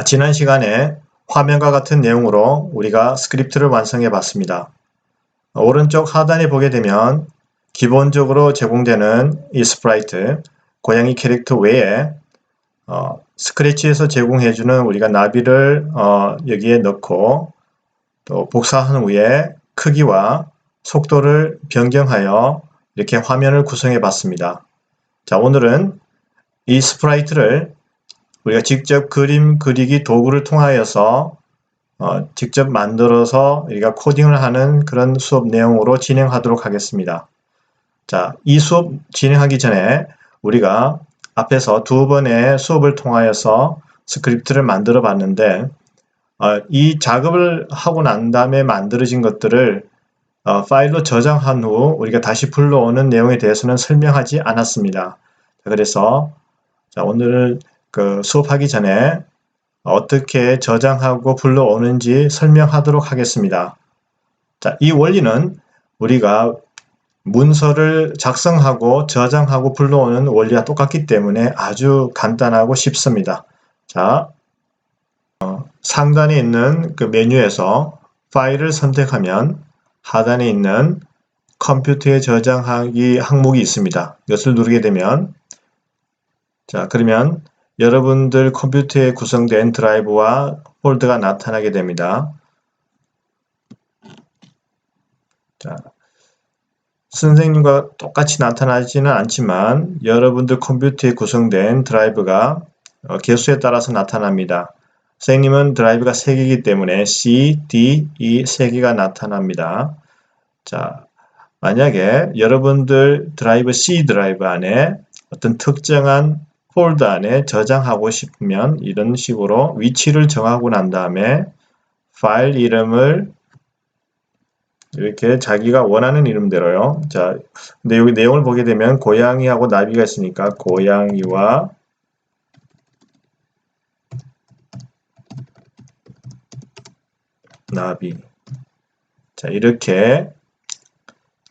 지난 시간에 화면과 같은 내용으로 우리가 스크립트를 완성해 봤습니다. 오른쪽 하단에 보게 되면 기본적으로 제공되는 이 스프라이트, 고양이 캐릭터 외에 스크래치에서 제공해주는 우리가 나비를 여기에 넣고 또 복사한 후에 크기와 속도를 변경하여 이렇게 화면을 구성해 봤습니다. 자, 오늘은 이 스프라이트를 우리가 직접 그림 그리기 도구를 통하여서 직접 만들어서 우리가 코딩을 하는 그런 수업 내용으로 진행하도록 하겠습니다. 자, 이 수업 진행하기 전에 우리가 앞에서 두 번의 수업을 통하여서 스크립트를 만들어 봤는데 이 작업을 하고 난 다음에 만들어진 것들을 파일로 저장한 후 우리가 다시 불러오는 내용에 대해서는 설명하지 않았습니다. 그래서 자, 오늘 수업하기 전에 어떻게 저장하고 불러오는지 설명하도록 하겠습니다. 자, 이 원리는 우리가 문서를 작성하고 저장하고 불러오는 원리와 똑같기 때문에 아주 간단하고 쉽습니다. 자, 상단에 있는 그 메뉴에서 파일을 선택하면 하단에 있는 컴퓨터에 저장하기 항목이 있습니다. 이것을 누르게 되면 자, 그러면 여러분들 컴퓨터에 구성된 드라이브와 폴더가 나타나게 됩니다. 자, 선생님과 똑같이 나타나지는 않지만 여러분들 컴퓨터에 구성된 드라이브가 개수에 따라서 나타납니다. 선생님은 드라이브가 3개이기 때문에 C, D, E 3개가 나타납니다. 자, 만약에 여러분들 드라이브 C 드라이브 안에 어떤 특정한 폴더 안에 저장하고 싶으면 이런 식으로 위치를 정하고 난 다음에 파일 이름을 이렇게 자기가 원하는 이름대로요. 자, 근데 여기 내용을 보게 되면 고양이하고 나비가 있으니까 고양이와 나비. 자, 이렇게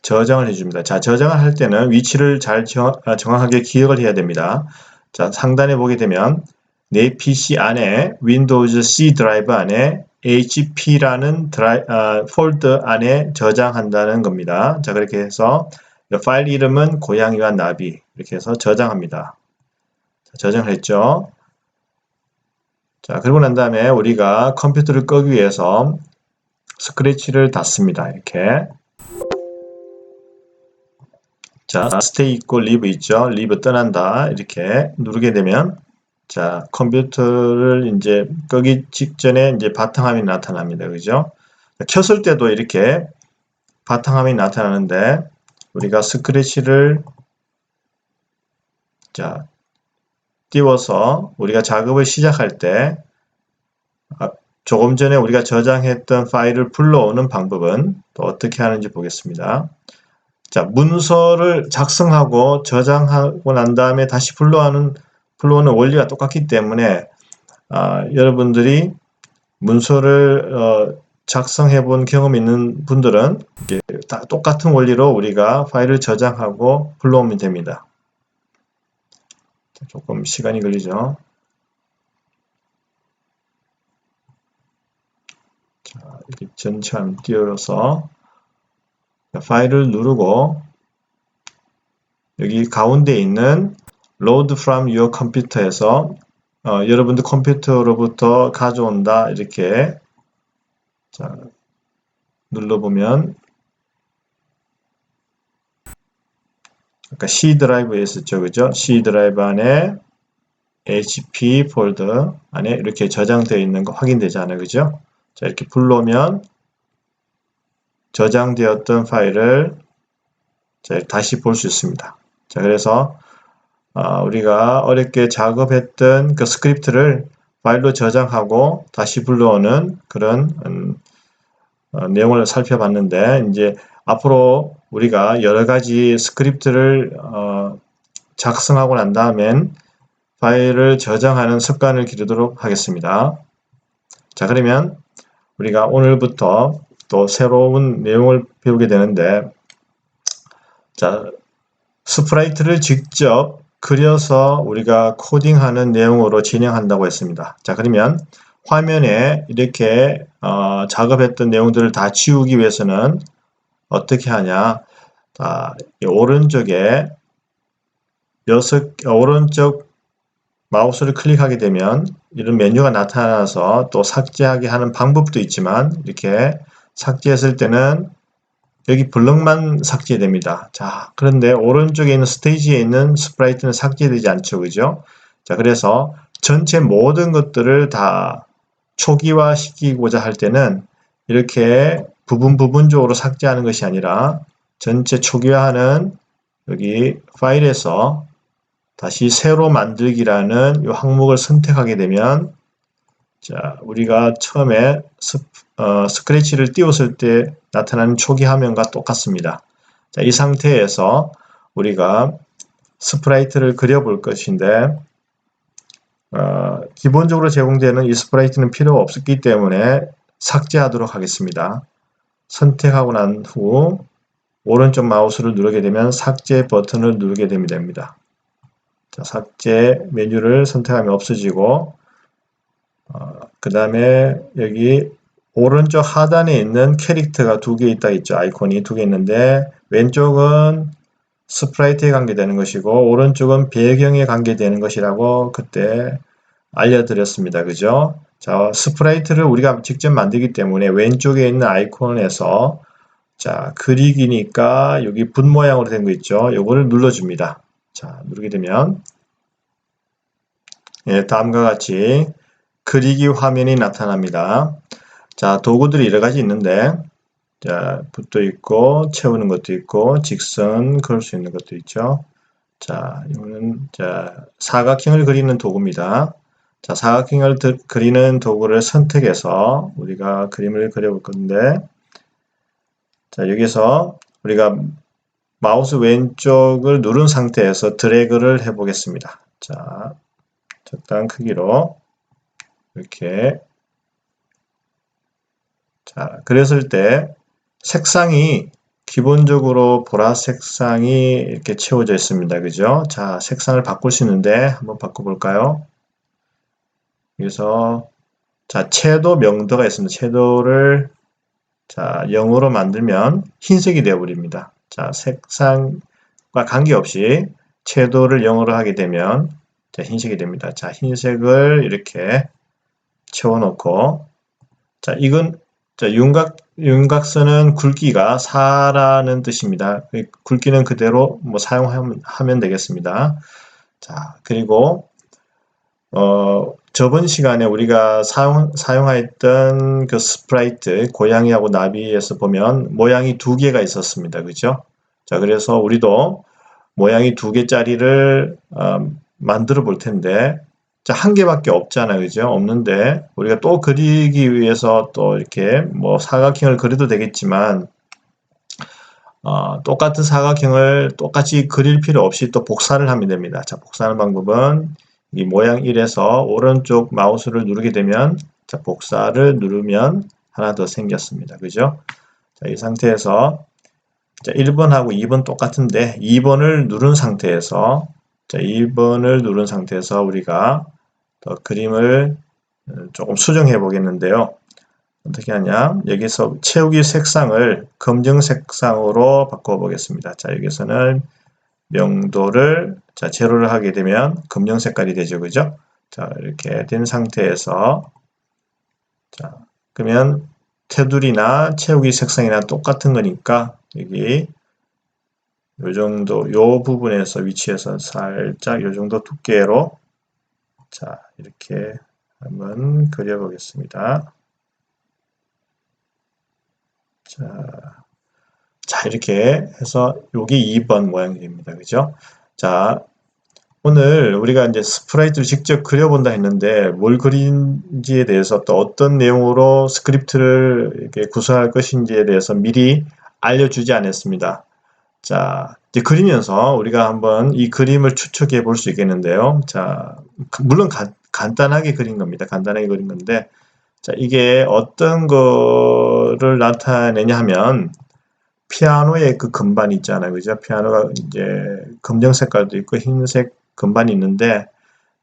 저장을 해줍니다. 자, 저장을 할 때는 위치를 잘 정확하게 기억을 해야 됩니다. 자, 상단에 보게 되면 내 PC 안에 윈도우즈 C 드라이브 안에 HP라는 폴더 안에 저장한다는 겁니다. 자, 그렇게 해서 파일 이름은 고양이와 나비 이렇게 해서 저장합니다. 자, 저장을 했죠. 자, 그러고 난 다음에 우리가 컴퓨터를 끄기 위해서 스크래치를 닫습니다. 이렇게. 자, stay 있고 leave 있죠. leave 떠난다. 이렇게 누르게 되면 자, 컴퓨터를 이제 끄기 직전에 이제 바탕화면이 나타납니다. 그죠? 켰을 때도 이렇게 바탕화면이 나타나는데 우리가 스크래치를 자, 띄워서 우리가 작업을 시작할 때 조금 전에 우리가 저장했던 파일을 불러오는 방법은 또 어떻게 하는지 보겠습니다. 자, 문서를 작성하고 저장하고 난 다음에 다시 불러오는 원리가 똑같기 때문에 여러분들이 문서를 작성해 본 경험이 있는 분들은 이게 다 똑같은 원리로 우리가 파일을 저장하고 불러오면 됩니다. 조금 시간이 걸리죠. 자, 이렇게 전체 한번 띄워서 파일을 누르고 여기 가운데 있는 Load from your computer에서 여러분들 컴퓨터로부터 가져온다 이렇게 자, 눌러보면 아까 C 드라이브에 있었죠, 그죠? C 드라이브 안에 HP 폴더 안에 이렇게 저장되어 있는 거 확인되잖아요, 그죠? 자, 이렇게 불러오면 저장되었던 파일을 자, 다시 볼 수 있습니다. 자, 그래서 우리가 어렵게 작업했던 그 스크립트를 파일로 저장하고 다시 불러오는 그런 내용을 살펴봤는데 이제 앞으로 우리가 여러 가지 스크립트를 작성하고 난 다음엔 파일을 저장하는 습관을 기르도록 하겠습니다. 자, 그러면 우리가 오늘부터 또 새로운 내용을 배우게 되는데 자, 스프라이트를 직접 그려서 우리가 코딩하는 내용으로 진행한다고 했습니다. 자, 그러면 화면에 이렇게 작업했던 내용들을 다 지우기 위해서는 어떻게 하냐? 이 오른쪽에 오른쪽 마우스를 클릭하게 되면 이런 메뉴가 나타나서 또 삭제하게 하는 방법도 있지만 이렇게 삭제했을 때는 여기 블럭만 삭제됩니다. 자, 그런데 오른쪽에 있는 스테이지에 있는 스프라이트는 삭제되지 않죠. 그죠? 자, 그래서 전체 모든 것들을 다 초기화 시키고자 할 때는 이렇게 부분적으로 삭제하는 것이 아니라 전체 초기화하는 여기 파일에서 다시 새로 만들기라는 이 항목을 선택하게 되면 자, 우리가 처음에 스크래치를 띄웠을 때 나타나는 초기 화면과 똑같습니다. 자, 이 상태에서 우리가 스프라이트를 그려볼 것인데 기본적으로 제공되는 이 스프라이트는 필요가 없었기 때문에 삭제하도록 하겠습니다. 선택하고 난 후 오른쪽 마우스를 누르게 되면 삭제 버튼을 누르게 되면 됩니다. 자, 삭제 메뉴를 선택하면 없어지고 그 다음에 여기 오른쪽 하단에 있는 캐릭터가 두 개 있다 있죠. 아이콘이 두 개 있는데 왼쪽은 스프라이트에 관계되는 것이고 오른쪽은 배경에 관계되는 것이라고 그때 알려드렸습니다. 그죠? 자, 스프라이트를 우리가 직접 만들기 때문에 왼쪽에 있는 아이콘에서 자, 그리기니까 여기 붓 모양으로 된 거 있죠. 요거를 눌러줍니다. 자, 누르게 되면 예, 다음과 같이 그리기 화면이 나타납니다. 자, 도구들이 여러 가지 있는데 자, 붓도 있고 채우는 것도 있고 직선 그을 수 있는 것도 있죠. 자, 이거는 자, 사각형을 그리는 도구입니다. 자, 사각형을 그리는 도구를 선택해서 우리가 그림을 그려볼 건데 자, 여기서 우리가 마우스 왼쪽을 누른 상태에서 드래그를 해 보겠습니다. 자, 적당한 크기로 이렇게 자, 그랬을 때 색상이 기본적으로 보라색 색상이 이렇게 채워져 있습니다. 그죠? 자, 색상을 바꿀 수 있는데 한번 바꿔볼까요? 여기서 자, 채도 명도가 있습니다. 채도를 자, 0으로 만들면 흰색이 되어버립니다. 자, 색상과 관계없이 채도를 0으로 하게 되면 자, 흰색이 됩니다. 자, 흰색을 이렇게 채워놓고 자, 이건 자, 윤곽선은 굵기가 4라는 뜻입니다. 굵기는 그대로 뭐 사용하면 되겠습니다. 자, 그리고 저번 시간에 우리가 사용했던 그 스프라이트 고양이하고 나비에서 보면 모양이 두 개가 있었습니다. 그죠? 자, 그래서 우리도 모양이 두 개짜리를 만들어 볼 텐데 자, 한 개밖에 없잖아요. 그죠? 없는데 우리가 또 그리기 위해서 또 이렇게 뭐 사각형을 그려도 되겠지만 똑같은 사각형을 똑같이 그릴 필요 없이 또 복사를 하면 됩니다. 자, 복사하는 방법은 이 모양 1에서 오른쪽 마우스를 누르게 되면 자, 복사를 누르면 하나 더 생겼습니다. 그죠? 자, 이 상태에서 자, 1번하고 2번 똑같은데 2번을 누른 상태에서 자, 2번을 누른 상태에서 우리가 더 그림을 조금 수정해 보겠는데요. 어떻게 하냐? 여기서 채우기 색상을 검정 색상으로 바꿔 보겠습니다. 자, 여기서는 명도를 자, 제로를 하게 되면 검정 색깔이 되죠. 그죠? 자, 이렇게 된 상태에서 자, 그러면 테두리나 채우기 색상이나 똑같은 거니까 여기 요 정도 요 부분에서 위치해서 살짝 요 정도 두께로 자, 이렇게 한번 그려 보겠습니다. 자, 이렇게 해서 여기 2번 모양이 됩니다. 그죠? 자, 오늘 우리가 이제 스프라이트를 직접 그려본다 했는데 뭘 그린지에 대해서 또 어떤 내용으로 스크립트를 이렇게 구성할 것인지에 대해서 미리 알려주지 않았습니다. 자, 이제 그리면서 우리가 한번 이 그림을 추측해 볼 수 있겠는데요. 자, 물론 간단하게 그린 겁니다. 간단하게 그린 건데 자, 이게 어떤 거를 나타내냐 하면 피아노의 그 건반 있잖아요. 그죠? 피아노가 이제 검정 색깔도 있고 흰색 건반이 있는데,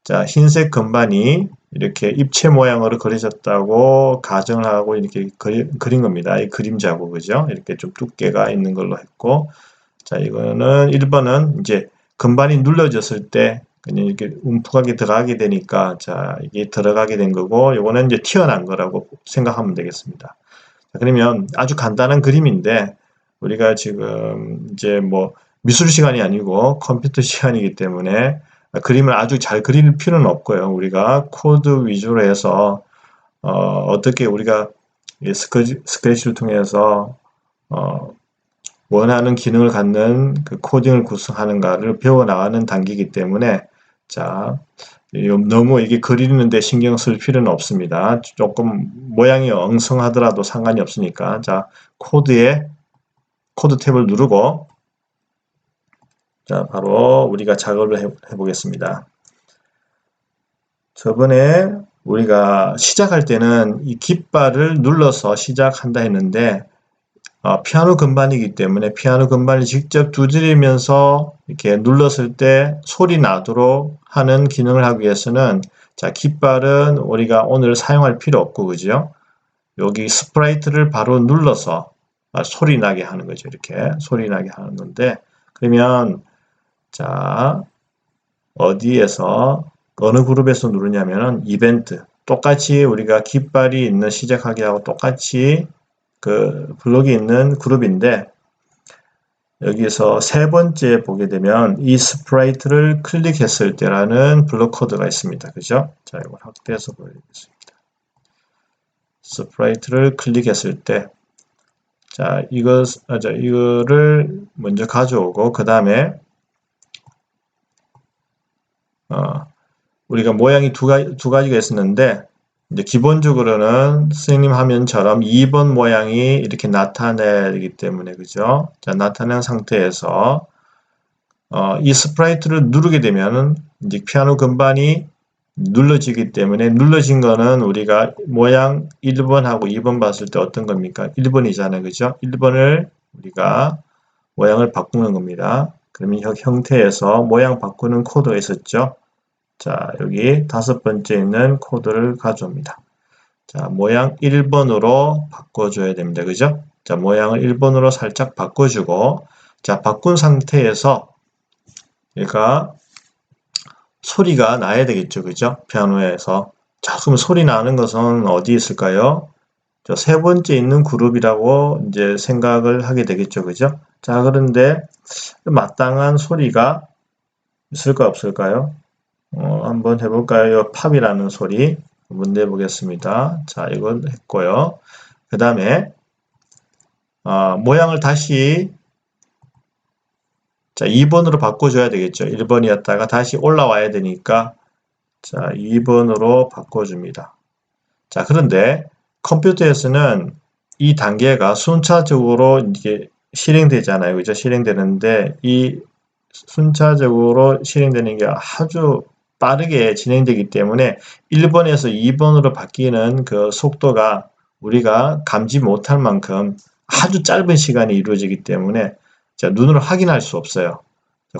자, 흰색 건반이 이렇게 입체 모양으로 그려졌다고 가정을 하고 이렇게 그린 겁니다. 이 그림자고, 그죠? 이렇게 좀 두께가 있는 걸로 했고, 자, 이거는 1번은 이제 건반이 눌러졌을 때 그냥 이렇게 움푹하게 들어가게 되니까, 자, 이게 들어가게 된 거고, 이거는 이제 튀어난 거라고 생각하면 되겠습니다. 자, 그러면 아주 간단한 그림인데, 우리가 지금 이제 뭐 미술 시간이 아니고 컴퓨터 시간이기 때문에 그림을 아주 잘 그릴 필요는 없고요. 우리가 코드 위주로 해서 어떻게 우리가 스크래치를 통해서 원하는 기능을 갖는 그 코딩을 구성하는가를 배워나가는 단계이기 때문에, 자, 너무 이게 그리는데 신경 쓸 필요는 없습니다. 조금 모양이 엉성하더라도 상관이 없으니까. 자, 코드 탭을 누르고, 자, 바로 우리가 작업을 해보겠습니다. 저번에 우리가 시작할 때는 이 깃발을 눌러서 시작한다 했는데, 피아노 건반이기 때문에 피아노 건반을 직접 두드리면서 이렇게 눌렀을 때 소리 나도록 하는 기능을 하기 위해서는, 자, 깃발은 우리가 오늘 사용할 필요 없고, 그죠? 여기 스프라이트를 바로 눌러서 소리 나게 하는 거죠. 이렇게 소리 나게 하는 건데, 그러면 자, 어디에서 어느 그룹에서 누르냐면은 이벤트, 똑같이 우리가 깃발이 있는 시작하기 하고 똑같이 그 블록이 있는 그룹인데, 여기서 세 번째 보게 되면 이 스프라이트를 클릭했을 때라는 블록 코드가 있습니다. 그죠? 자, 이걸 확대해서 보여드리겠습니다. 스프라이트를 클릭했을 때, 자, 이거를 먼저 가져오고, 그 다음에 우리가 모양이 두 가지가 있었는데, 이제 기본적으로는 선생님 화면처럼 2번 모양이 이렇게 나타내야 되기 때문에, 그죠? 자, 나타낸 상태에서 이 스프라이트를 누르게 되면은 이제 피아노 건반이 눌러지기 때문에, 눌러진 거는 우리가 모양 1번하고 2번 봤을 때 어떤 겁니까? 1번이잖아요, 그죠? 1번을 우리가 모양을 바꾸는 겁니다. 그러면 형태에서 모양 바꾸는 코드가 있었죠? 자, 여기 5번째 있는 코드를 가져옵니다. 자, 모양 1번으로 바꿔줘야 됩니다. 그죠? 자, 모양을 1번으로 살짝 바꿔주고, 자, 바꾼 상태에서 얘가 소리가 나야 되겠죠. 그죠? 피아노에서. 자, 그럼 소리 나는 것은 어디 있을까요? 저 세 번째 있는 그룹이라고 이제 생각을 하게 되겠죠. 그죠? 자, 그런데 마땅한 소리가 있을까 없을까요? 한번 해볼까요? 이 팝이라는 소리 한번 내보겠습니다. 자, 이건 했고요. 그 다음에 모양을 다시, 자, 2번으로 바꿔줘야 되겠죠. 1번이었다가 다시 올라와야 되니까, 자, 2번으로 바꿔줍니다. 자, 그런데 컴퓨터에서는 이 단계가 순차적으로 이게 실행되잖아요. 그죠? 실행되는데 이 순차적으로 실행되는 게 아주 빠르게 진행되기 때문에 1번에서 2번으로 바뀌는 그 속도가 우리가 감지 못할 만큼 아주 짧은 시간이 이루어지기 때문에, 자, 눈으로 확인할 수 없어요.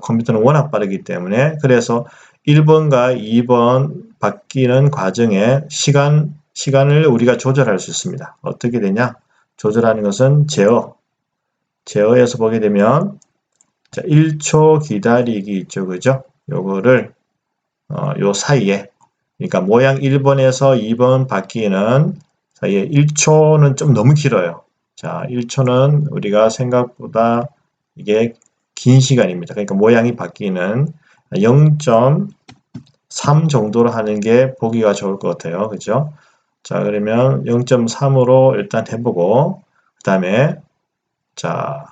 컴퓨터는 워낙 빠르기 때문에. 그래서 1번과 2번 바뀌는 과정에 시간을 우리가 조절할 수 있습니다. 어떻게 되냐? 조절하는 것은 제어에서 보게 되면, 자, 1초 기다리기 있죠. 그죠? 요거를 요 사이에, 그러니까 모양 1번에서 2번 바뀌는 사이에 1초는 좀 너무 길어요. 자, 1초는 우리가 생각보다 이게 긴 시간입니다. 그러니까 모양이 바뀌는 0.3 정도로 하는 게 보기가 좋을 것 같아요. 그죠? 자, 그러면 0.3으로 일단 해보고, 그 다음에, 자,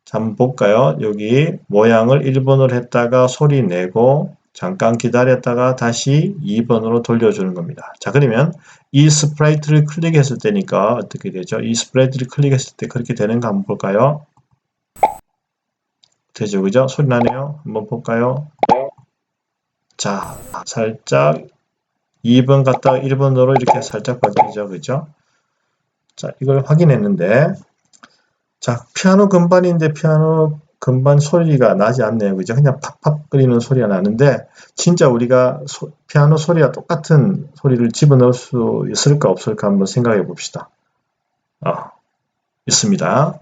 한번 볼까요? 여기 모양을 1번으로 했다가 소리 내고, 잠깐 기다렸다가 다시 2번으로 돌려주는 겁니다. 자, 그러면 이 스프라이트를 클릭했을 때니까 어떻게 되죠? 이 스프라이트를 클릭했을 때 그렇게 되는가 한번 볼까요? 되죠, 그죠? 소리 나네요. 한번 볼까요? 자, 살짝 2번 갔다가 1번으로 이렇게 살짝 바뀌죠, 그죠? 자, 이걸 확인했는데, 자, 피아노 건반인데 피아노 건반 소리가 나지 않네요. 그죠? 그냥 팍팍 거리는 소리가 나는데 진짜 우리가 피아노 소리와 똑같은 소리를 집어넣을 수 있을까 없을까 한번 생각해 봅시다. 있습니다.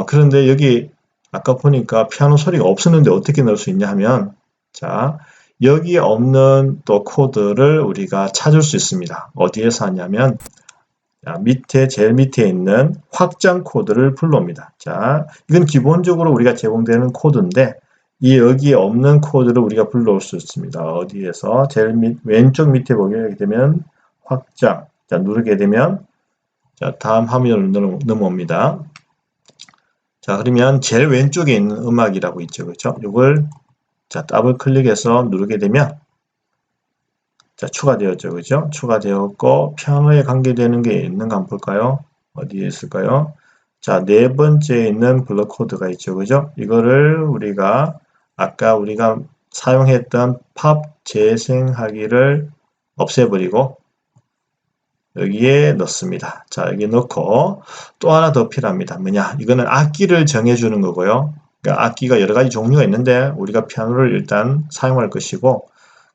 그런데 여기 아까 보니까 피아노 소리가 없었는데 어떻게 넣을 수 있냐 하면 자 여기에 없는 또 코드를 우리가 찾을 수 있습니다. 어디에서 하냐면 제일 밑에 있는 확장 코드를 불러옵니다. 자, 이건 기본적으로 우리가 제공되는 코드인데 이 여기에 없는 코드를 우리가 불러올 수 있습니다. 어디에서 제일 왼쪽 밑에 보게 되면 확장. 자, 누르게 되면 자, 다음 화면으로 넘어옵니다. 자, 그러면 제일 왼쪽에 있는 음악이라고 있죠. 그렇죠? 이걸 자, 더블 클릭해서 누르게 되면 자, 추가되었죠. 그죠? 추가되었고, 피아노에 관계되는 게 있는가 한번 볼까요? 어디에 있을까요? 자, 네 번째에 있는 블록 코드가 있죠. 그죠? 이거를 아까 우리가 사용했던 팝 재생하기를 없애버리고, 여기에 넣습니다. 자, 여기 넣고, 또 하나 더 필요합니다. 뭐냐? 이거는 악기를 정해주는 거고요. 그러니까 악기가 여러 가지 종류가 있는데, 우리가 피아노를 일단 사용할 것이고,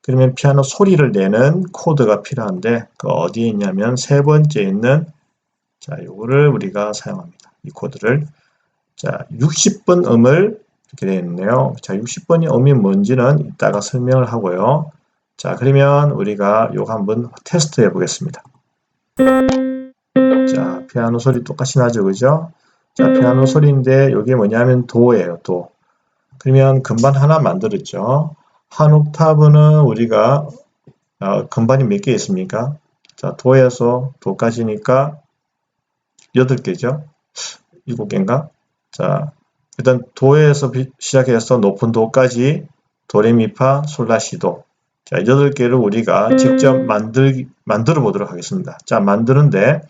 그러면 피아노 소리를 내는 코드가 필요한데 그 어디에 있냐면 세 번째 있는 자 요거를 우리가 사용합니다. 이 코드를 자 60번 음을 이렇게 되어 있네요. 자 60번이 음이 뭔지는 이따가 설명을 하고요. 자 그러면 우리가 요거 한번 테스트 해 보겠습니다. 자 피아노 소리 똑같이 나죠, 그죠? 자 피아노 소리인데 요게 뭐냐면 도예요, 도. 그러면 건반 하나 만들었죠. 한 옥타브는 우리가 건반이 몇 개 있습니까? 자, 도에서 도까지니까 8개죠? 7개인가? 자, 일단 도에서 시작해서 높은 도까지 도레미파 솔라시도. 자, 8개를 우리가 직접 만들어 보도록 하겠습니다. 자, 만드는데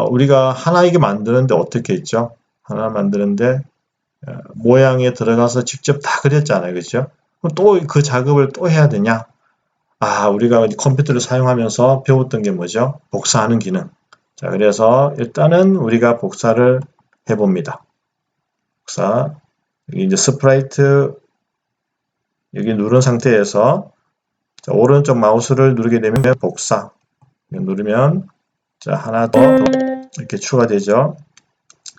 우리가 하나 이게 만드는데 어떻게 했죠? 하나 만드는데 모양에 들어가서 직접 다 그렸잖아요. 그렇죠? 또 그 작업을 또 해야 되냐? 우리가 컴퓨터를 사용하면서 배웠던 게 뭐죠? 복사하는 기능. 자, 그래서 일단은 우리가 복사를 해봅니다. 복사. 여기 이제 스프라이트 여기 누른 상태에서 자, 오른쪽 마우스를 누르게 되면 복사. 누르면 자, 하나 더 이렇게 추가되죠.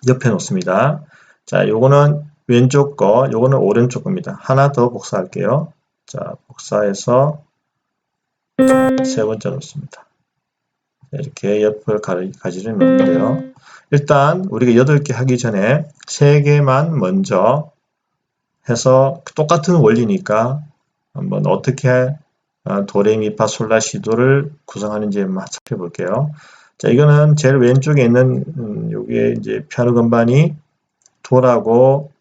옆에 놓습니다. 자, 요거는 왼쪽 거, 요거는 오른쪽 겁니다. 하나 더 복사할게요. 자, 복사해서 세 번째 놓습니다. 이렇게 옆을 가지를 놓는데요. 일단 우리가 8개 하기 전에 3개만 먼저 해서 똑같은 원리니까 한번 어떻게 도레미파솔라시도를 구성하는지 한번 살펴볼게요. 자, 이거는 제일 왼쪽에 있는 여기에 이제 피아노 건반이 도라고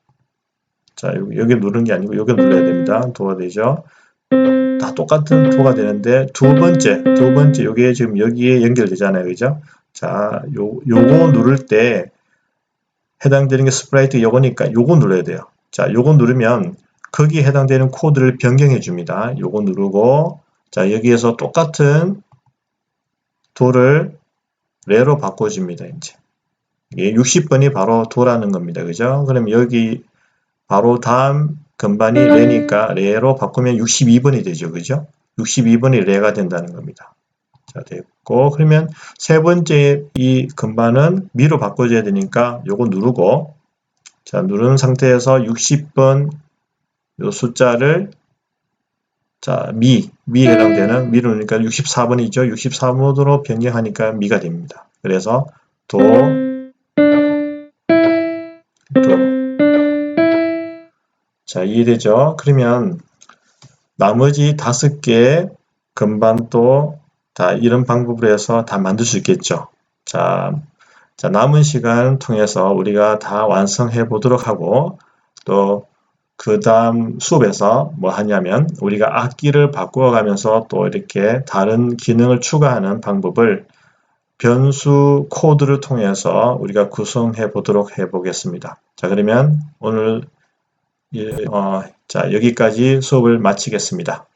자, 여기 누르는 게 아니고 여기 눌러야 됩니다. 도가 되죠. 다 똑같은 도가 되는데 두 번째 요게 지금 여기에 연결되잖아요. 그죠? 자, 요거 누를 때 해당되는 게 스프라이트 요거니까 요거 눌러야 돼요. 자, 요거 누르면 거기에 해당되는 코드를 변경해 줍니다. 요거 누르고 자, 여기에서 똑같은 도를 레로 바꿔줍니다. 이제 이게 60번이 바로 도라는 겁니다. 그죠? 그럼 여기 바로 다음 건반이 레니까 레로 바꾸면 62번이 되죠. 그죠? 62번이 레가 된다는 겁니다. 자, 됐고 그러면 세 번째 이 건반은 미로 바꿔줘야 되니까 요거 누르고 자, 누른 상태에서 60번 요 숫자를 자, 미에 해당되는 미로 누르니까 64번이죠. 64번으로 변경하니까 미가 됩니다. 그래서 도 자, 이해되죠? 그러면 나머지 5개 건반도 다 이런 방법으로 해서 다 만들 수 있겠죠. 자, 남은 시간 통해서 우리가 다 완성해 보도록 하고 또 그 다음 수업에서 뭐 하냐면 우리가 악기를 바꾸어 가면서 또 이렇게 다른 기능을 추가하는 방법을 변수 코드를 통해서 우리가 구성해 보도록 해 보겠습니다. 자, 그러면 오늘 자, 여기까지 수업을 마치겠습니다.